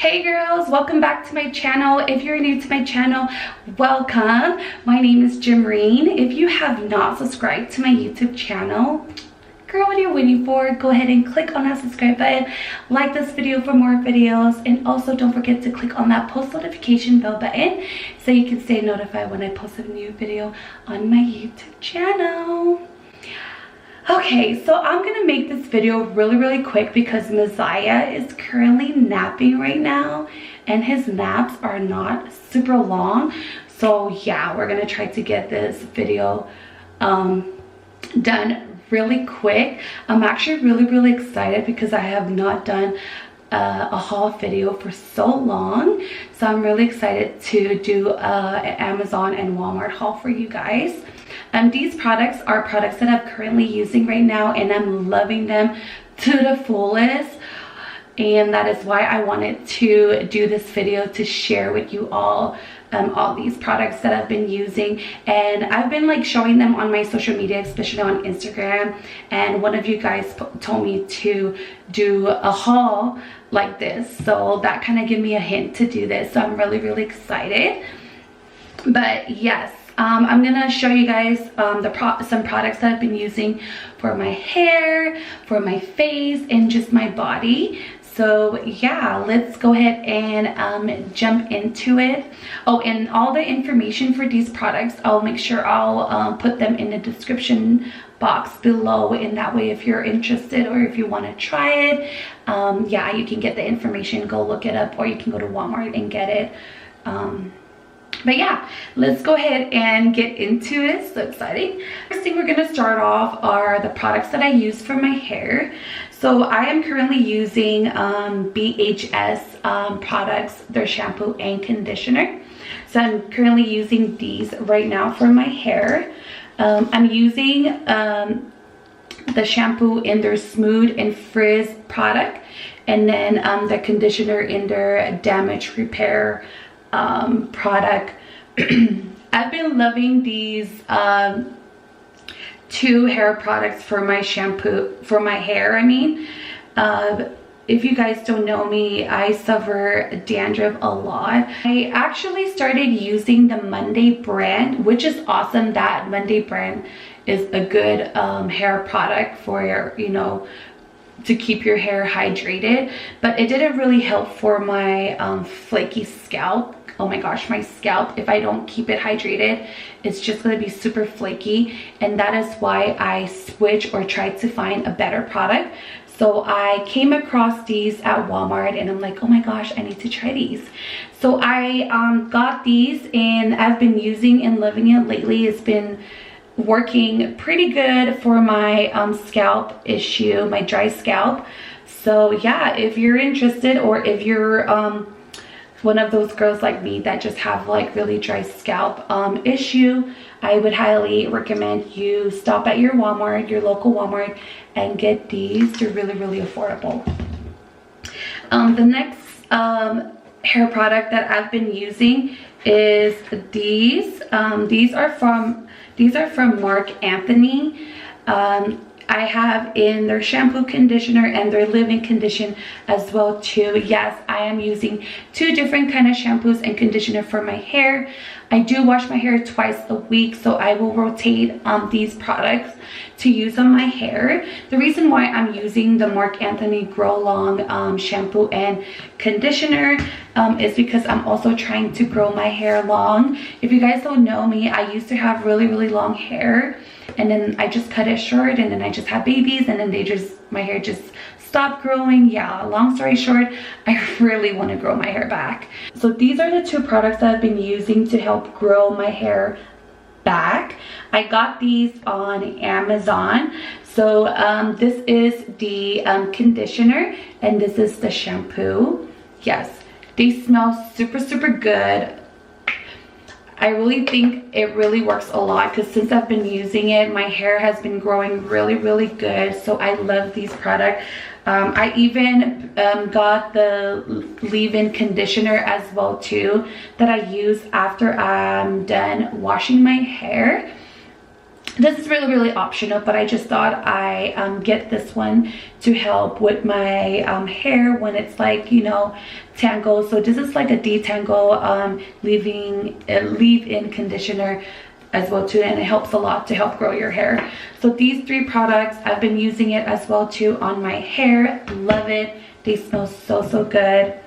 Hey girls, welcome back to my channel. If you're new to my channel, welcome. My name is Jimreen. If you have not subscribed to my YouTube channel, girl, what are you waiting for? Go ahead and click on that subscribe button, like this video for more videos, and also don't forget to click on that post notification bell button so you can stay notified when I post a new video on my YouTube channel. Okay, so I'm gonna make this video really quick because Messiah is currently napping right now and his naps are not super long. So yeah, we're gonna try to get this video done really quick. I'm actually really excited because I have not done a haul video for so long, so I'm really excited to do an Amazon and Walmart haul for you guys. These products are products that I'm currently using right now and I'm loving them to the fullest, and that is why I wanted to do this video to share with you all these products that I've been using. And I've been like showing them on my social media, especially on Instagram, and one of you guys told me to do a haul like this, so that kind of gave me a hint to do this, so I'm really excited. But yes, I'm gonna show you guys some products that I've been using for my hair, for my face, and just my body. So yeah, let's go ahead and jump into it. Oh, and all the information for these products, I'll make sure I'll put them in the description box below, and that way if you're interested or if you want to try it, yeah, you can get the information, go look it up, or you can go to Walmart and get it. But yeah, let's go ahead and get into it. So exciting. First thing we're going to start off are the products that I use for my hair. So I am currently using BHS products, their shampoo and conditioner. So I'm currently using these right now for my hair. I'm using the shampoo in their Smooth and Frizz product, and then the conditioner in their Damage Repair product. I've been loving these two hair products for my shampoo, for my hair. I mean, if you guys don't know me, I suffer dandruff a lot. I actually started using the Monday brand, which is awesome. That Monday brand is a good hair product for your, you know, to keep your hair hydrated, but it didn't really help for my flaky scalp. Oh my gosh, my scalp, if I don't keep it hydrated, it's just going to be super flaky, and that is why I switched or tried to find a better product. So I came across these at Walmart and I'm like, oh my gosh, I need to try these. So I got these and I've been using and loving it lately. It's been working pretty good for my scalp issue, my dry scalp. So yeah, if you're interested, or if you're one of those girls like me that just have like really dry scalp issue, I would highly recommend you stop at your Walmart, your local Walmart, and get these. They're really affordable. The next hair product that I've been using is these. These are from Marc. I have in their shampoo, conditioner, and their leave-in condition as well too. Yes, I am using two different kind of shampoos and conditioner for my hair. I do wash my hair twice a week, so I will rotate these products to use on my hair. The reason why I'm using the Marc Grow Long shampoo and conditioner is because I'm also trying to grow my hair long. If you guys don't know me, I used to have really long hair, and then I just cut it short, and then I just had babies, and then my hair just stopped growing. Yeah, long story short, I really want to grow my hair back. So these are the two products that I've been using to help grow my hair back. I got these on Amazon. So this is the conditioner, and this is the shampoo. Yes, they smell super good. I really think it really works a lot, because since I've been using it, my hair has been growing really good. So I love these products. I even got the leave-in conditioner as well too, that I use after I'm done washing my hair. This is really optional, but I just thought I get this one to help with my hair when it's like, you know, tangled. So this is like a detangle leave-in conditioner as well too, and it helps a lot to help grow your hair. So these 3 products, I've been using it as well too on my hair. Love it. They smell so good.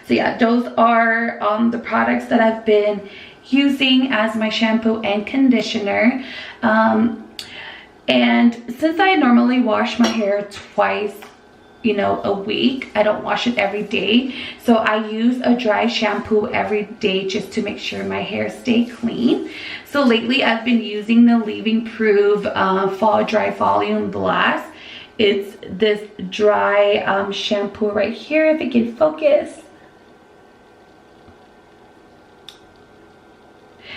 So yeah, those are the products that I've been using as my shampoo and conditioner. And since I normally wash my hair twice, you know, a week, I don't wash it every day, so I use a dry shampoo every day just to make sure my hair stay clean. So lately I've been using the Leave-In Proof Fall Dry Volume Blast. It's this dry shampoo right here, if it can focus.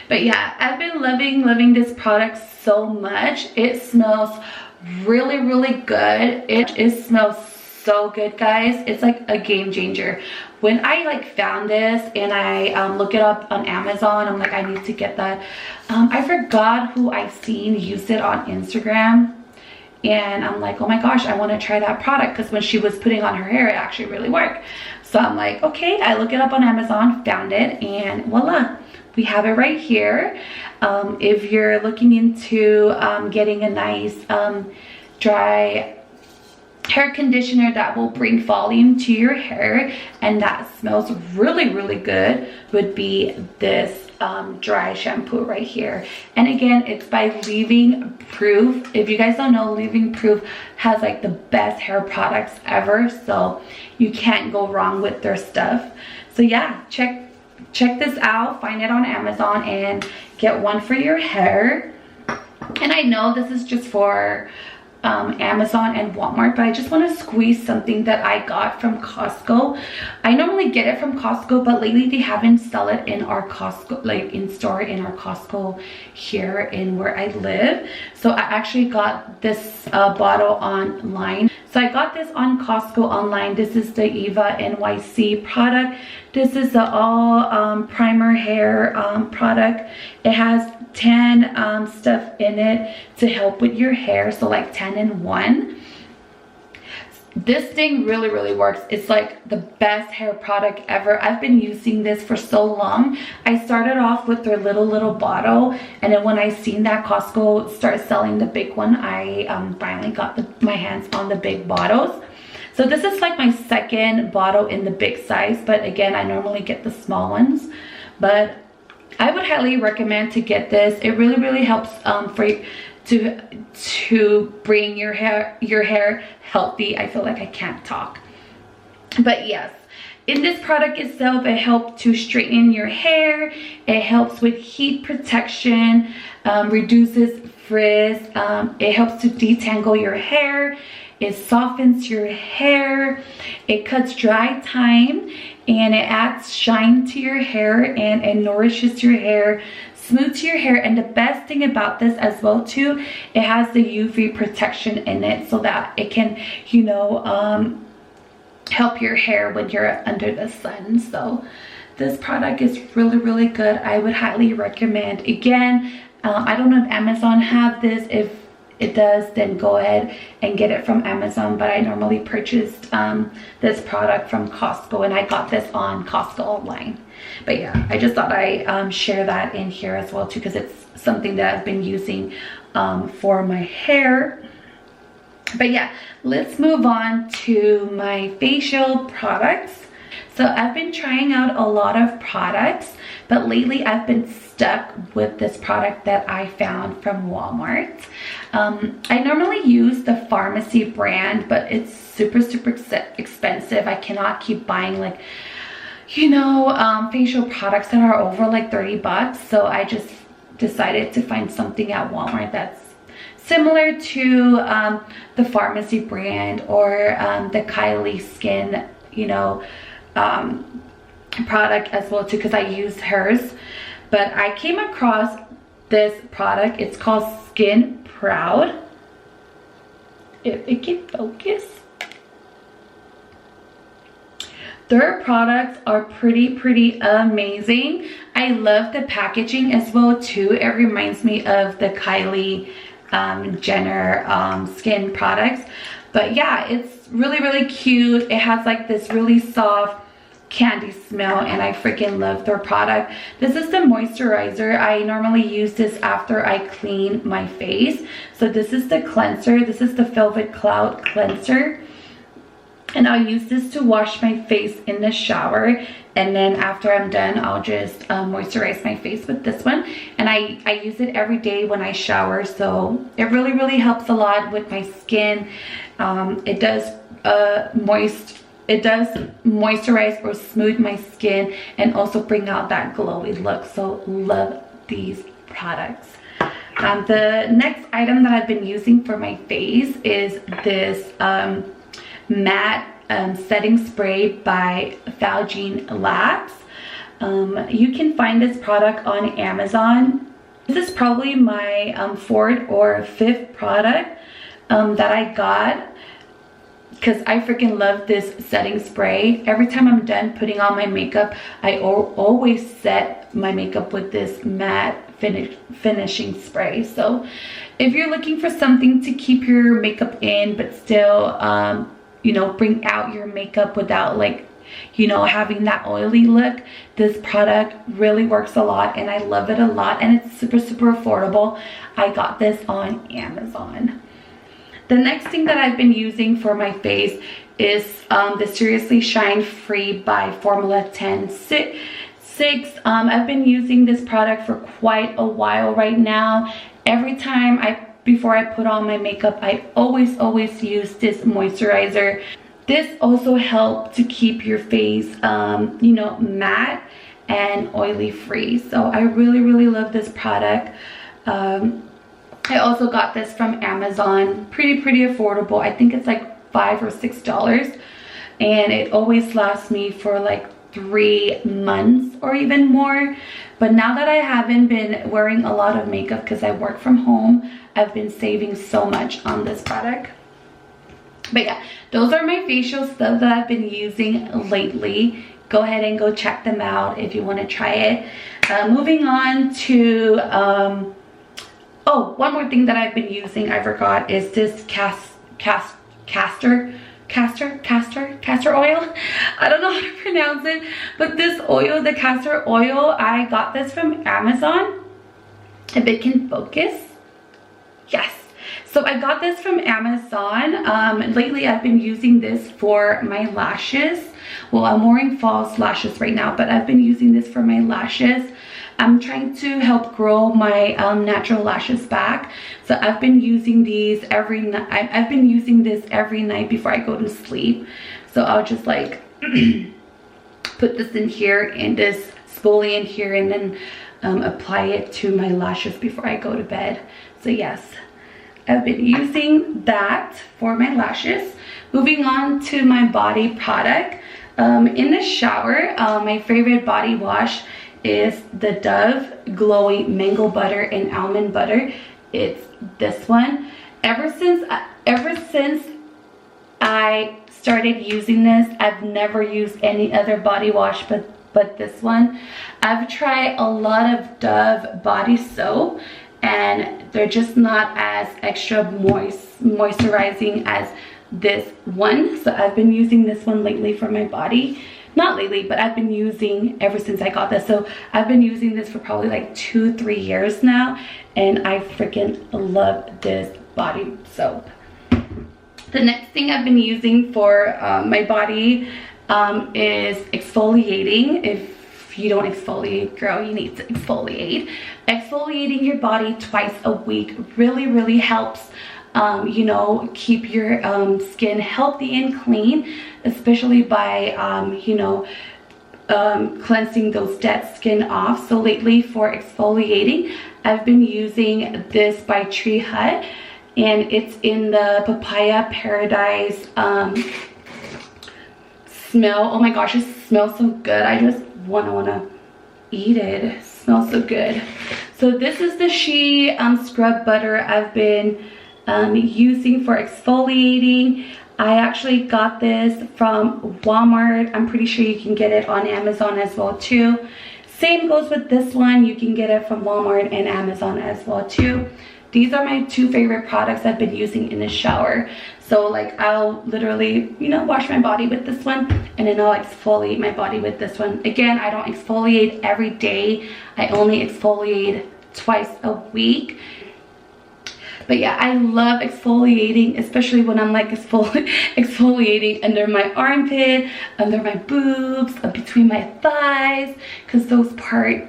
But yeah, I've been loving this product so much. It smells really good. It smells so good, guys. It's like a game changer. When I like found this and I look it up on Amazon, I'm like, I need to get that. I forgot who I seen use it on Instagram, and I'm like, oh my gosh, I want to try that product, because when she was putting on her hair, it actually really worked. So I'm like, okay, I look it up on Amazon, found it, and voila, we have it right here. If you're looking into getting a nice dry hair conditioner that will bring volume to your hair and that smells really good, would be this dry shampoo right here. And again, it's by Leave-In Proof. If you guys don't know, Leave-In Proof has like the best hair products ever, so you can't go wrong with their stuff. So yeah, check this out, find it on Amazon and get one for your hair. And I know this is just for Amazon and Walmart, but I just want to squeeze something that I got from Costco. I normally get it from Costco, but lately they haven't sell it in our Costco, like in store in our Costco here in where I live. So I actually got this bottle online. So I got this on Costco online. This is the Eva NYC product. This is the all primer hair product. It has 10 stuff in it to help with your hair, so like 10 in 1. This thing really works. It's like the best hair product ever. I've been using this for so long. I started off with their little bottle, and then when I seen that Costco start selling the big one, I finally got my hands on the big bottles. So this is like my second bottle in the big size, but again, I normally get the small ones. But I would highly recommend to get this. It really helps for you to bring your hair healthy. I feel like I can't talk. But yes, in this product itself, it helps to straighten your hair. It helps with heat protection, reduces frizz. It helps to detangle your hair. It softens your hair. It cuts dry time, and it adds shine to your hair, and it nourishes your hair, smooths your hair. And the best thing about this as well too, it has the UV protection in it, so that it can, you know, help your hair when you're under the sun. So this product is really good. I would highly recommend. Again, I don't know if Amazon have this. If it does, then go ahead and get it from Amazon, but I normally purchased this product from Costco, and I got this on Costco online. But yeah, I just thought I share that in here as well too, because it's something that I've been using for my hair. But yeah, let's move on to my facial products. So I've been trying out a lot of products, but lately I've been stuck with this product that I found from Walmart. I normally use the pharmacy brand, but it's super expensive. I cannot keep buying, like, you know, facial products that are over like 30 bucks. So I just decided to find something at Walmart that's similar to the pharmacy brand or the Kylie Skin, you know, product as well too, because I use hers. But I came across this product. It's called Skin Proud. If it can focus. Their products are pretty amazing. I love the packaging as well too. It reminds me of the Kylie Jenner skin products. But yeah, it's really cute. It has like this really soft candy smell, and I freaking love their product. This is the moisturizer. I normally use this after I clean my face. So this is the cleanser. This is the Velvet Cloud Cleanser. And I'll use this to wash my face in the shower, and then after I'm done, I'll just moisturize my face with this one. And I use it every day when I shower, so it really helps a lot with my skin. It does moisturize or smooth my skin and also bring out that glowy look. So love these products. The next item that I've been using for my face is this matte setting spray by Valjean Labs. You can find this product on Amazon. This is probably my fourth or fifth product that I got, because I freaking love this setting spray. Every time I'm done putting on my makeup, I always set my makeup with this matte finishing spray. So if you're looking for something to keep your makeup in but still you know, bring out your makeup without, like, you know, having that oily look, this product really works a lot, and I love it a lot, and it's super affordable. I got this on Amazon. The next thing that I've been using for my face is the Seriously Shine Free by Formula 10 6. I've been using this product for quite a while right now. Every time before I put on my makeup, I always use this moisturizer. This also helps to keep your face you know, matte and oily free. So I really love this product. I also got this from Amazon. Pretty affordable. I think it's like $5 or $6, and it always lasts me for like 3 months or even more. But now that I haven't been wearing a lot of makeup because I work from home, I've been saving so much on this product. But yeah, those are my facial stuff that I've been using lately. Go ahead and go check them out if you want to try it. Moving on to oh, one more thing that I've been using, I forgot, is this Castor Oil. I don't know how to pronounce it, but this oil, the Castor Oil, I got this from Amazon. If it can focus. Yes. So I got this from Amazon. Lately I've been using this for my lashes. Well, I'm wearing false lashes right now, but I've been using this for my lashes. I'm trying to help grow my natural lashes back. So I've been using these every night. I've been using this every night before I go to sleep. So I'll just like put this in here and this spoolie in here, and then apply it to my lashes before I go to bed. So yes, I've been using that for my lashes. Moving on to my body product. In the shower, my favorite body wash is the Dove Glowing Mango Butter and Almond Butter. It's this one. Ever since I started using this, I've never used any other body wash but this one. I've tried a lot of Dove body soap, and they're just not as extra moisturizing as this one. So I've been using this one lately for my body. Not lately, but I've been using ever since I got this. So I've been using this for probably like 2-3 years now, and I freaking love this body soap. The next thing I've been using for my body is exfoliating. If you don't exfoliate, girl, you need to exfoliate. Exfoliating your body twice a week really helps you know, keep your skin healthy and clean, especially by you know, cleansing those dead skin off. So lately for exfoliating, I've been using this by Tree Hut, and it's in the Papaya Paradise smell. Oh my gosh, it smells so good. I just wanna eat it. It smells so good. So this is the She scrub butter I've been using for exfoliating. I actually got this from Walmart. I'm pretty sure you can get it on Amazon as well too. Same goes with this one. You can get it from Walmart and Amazon as well too. These are my two favorite products I've been using in the shower. So like I'll literally, you know, wash my body with this one, and then I'll exfoliate my body with this one. Again, I don't exfoliate every day. I only exfoliate twice a week. But yeah, I love exfoliating, especially when I'm like exfoliating under my armpit, under my boobs, between my thighs, because those parts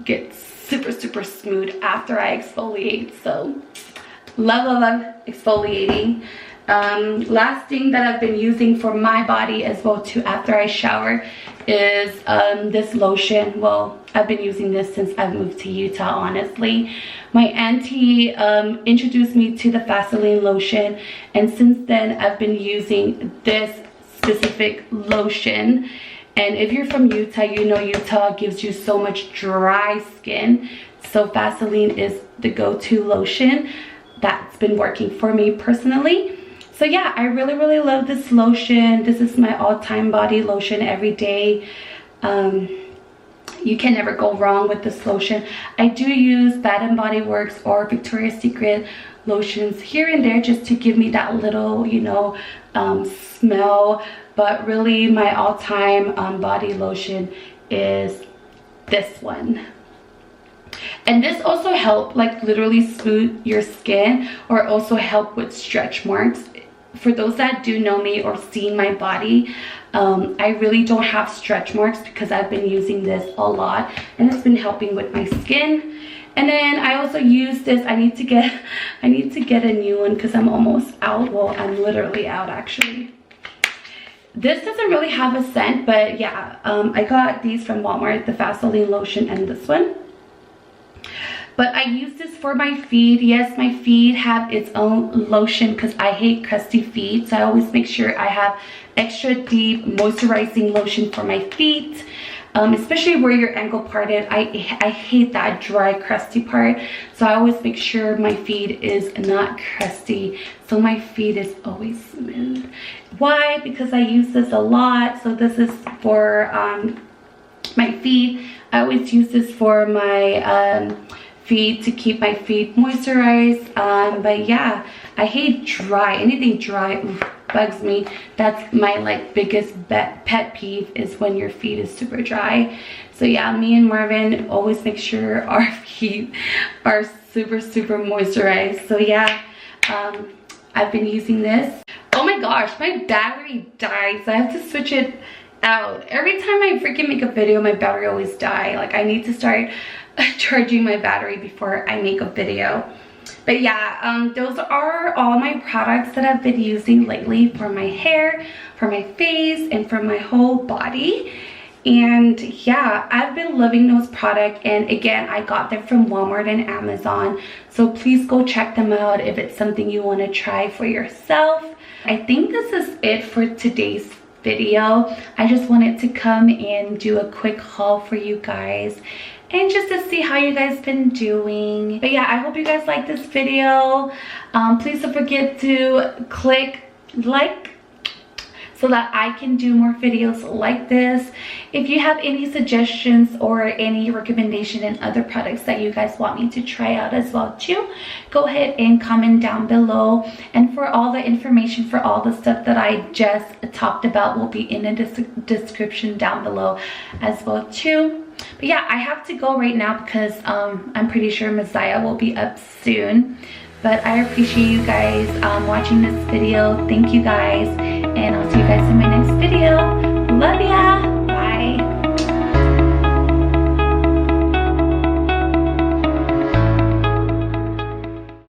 get super smooth after I exfoliate. So love exfoliating. Last thing that I've been using for my body as well too after I shower is this lotion. Well, I've been using this since I've moved to Utah, honestly. My auntie introduced me to the Vaseline lotion, and since then I've been using this specific lotion. And if you're from Utah, you know Utah gives you so much dry skin, so Vaseline is the go-to lotion that's been working for me personally. So yeah, I really love this lotion. This is my all-time body lotion every day. You can never go wrong with this lotion. I do use Bath & Body Works or Victoria's Secret lotions here and there just to give me that little, you know, smell. But really my all-time body lotion is this one. And this also help like literally smooth your skin, or also help with stretch marks. For those that do know me or seen my body, I really don't have stretch marks because I've been using this a lot, and it's been helping with my skin. And then I also use this. I need to get a new one because I'm almost out. Well, I'm literally out actually. This doesn't really have a scent, but yeah, I got these from Walmart, the Vaseline lotion and this one. But I use this for my feet. Yes, my feet have its own lotion because I hate crusty feet. So I always make sure I have extra deep moisturizing lotion for my feet. Especially where your ankle parted. I hate that dry, crusty part. So I always make sure my feet is not crusty. So my feet is always smooth. Why? Because I use this a lot. So this is for my feet. I always use this for my feet to keep my feet moisturized. But yeah, I hate dry. Anything dry bugs me. That's my like biggest pet peeve, is when your feet is super dry. So yeah, me and Marvin always make sure our feet are super moisturized. So yeah, I've been using this. Oh my gosh, my battery died, so I have to switch it out. Every time I freaking make a video, my battery always dies. Like I need to start charging my battery before I make a video. But yeah, those are all my products that I've been using lately for my hair, for my face, and for my whole body. And yeah, I've been loving those products. And again, I got them from Walmart and Amazon. So please go check them out if it's something you want to try for yourself. I think this is it for today's video. I just wanted to come and do a quick haul for you guys, and just to see how you guys been doing. But yeah, I hope you guys like this video. Please don't forget to click like so that I can do more videos like this. If you have any suggestions or any recommendation in other products that you guys want me to try out as well too, go ahead and comment down below. And for all the information for all the stuff that I just talked about will be in the description down below as well too. But yeah, I have to go right now because I'm pretty sure Messiah will be up soon. But I appreciate you guys watching this video. Thank you guys, and I'll see you guys in my next video.